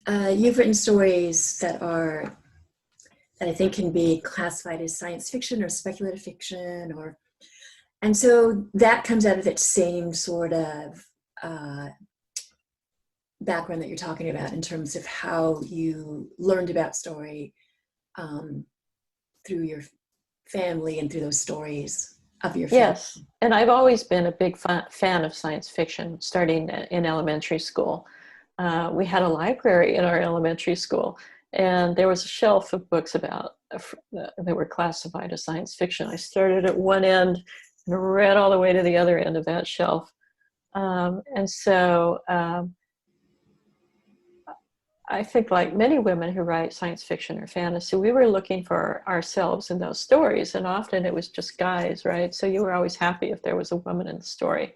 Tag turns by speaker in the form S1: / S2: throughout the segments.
S1: You've written stories that I think can be classified as science fiction or speculative fiction, and so that comes out of that same sort of background that you're talking about in terms of how you learned about story through your family and through those stories of your family.
S2: Yes, and I've always been a big fan of science fiction, starting in elementary school. We had a library in our elementary school, and there was a shelf of books about that were classified as science fiction. I started at one end and read all the way to the other end of that shelf. And so I think, like many women who write science fiction or fantasy, we were looking for ourselves in those stories, and often it was just guys, right? So you were always happy if there was a woman in the story,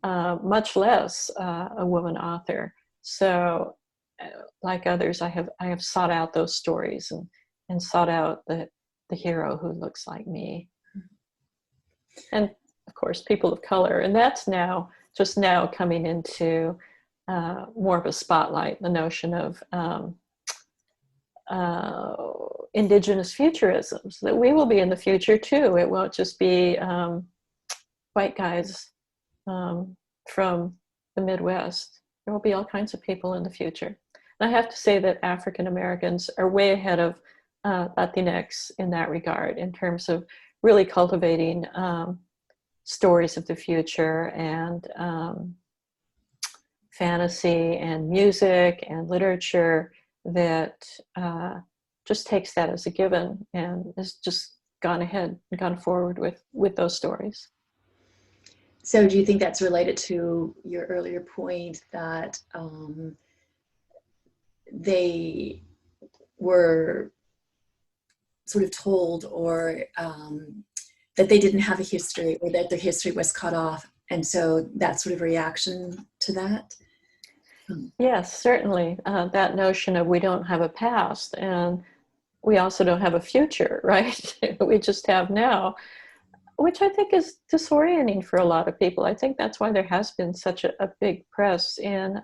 S2: much less a woman author. So like others, I have sought out those stories and sought out the hero who looks like me. And of course, people of color, and that's just now coming into more of a spotlight, the notion of indigenous futurisms, that we will be in the future too. It won't just be white guys from the Midwest. There will be all kinds of people in the future. And I have to say that African Americans are way ahead of Latinx in that regard, in terms of really cultivating stories of the future and fantasy and music and literature that just takes that as a given and has just gone ahead and gone forward with those stories.
S1: So do you think that's related to your earlier point that they were sort of told or that they didn't have a history, or that their history was cut off, and so that sort of reaction to that?
S2: Yes, certainly. That notion of we don't have a past and we also don't have a future, right? We just have now, which I think is disorienting for a lot of people. I think that's why there has been such a big press in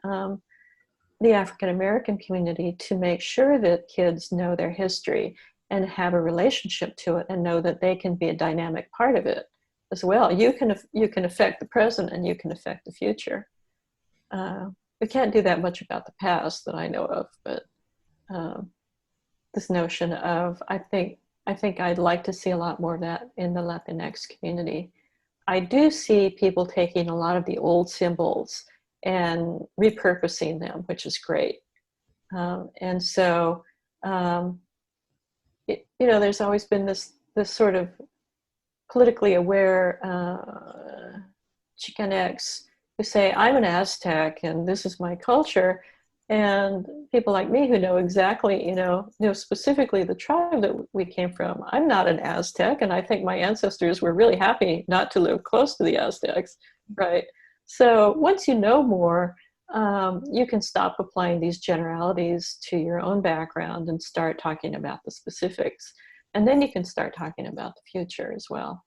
S2: the African American community to make sure that kids know their history and have a relationship to it and know that they can be a dynamic part of it as well. You can affect the present and you can affect the future. We can't do that much about the past that I know of, but this notion of, I think I'd like to see a lot more of that in the Latinx community. I do see people taking a lot of the old symbols and repurposing them, which is great. And so, there's always been this sort of politically aware Chicanx who say, I'm an Aztec and this is my culture. And people like me who know exactly, know specifically the tribe that we came from. I'm not an Aztec, and I think my ancestors were really happy not to live close to the Aztecs, right? So once you know more, you can stop applying these generalities to your own background and start talking about the specifics. And then you can start talking about the future as well.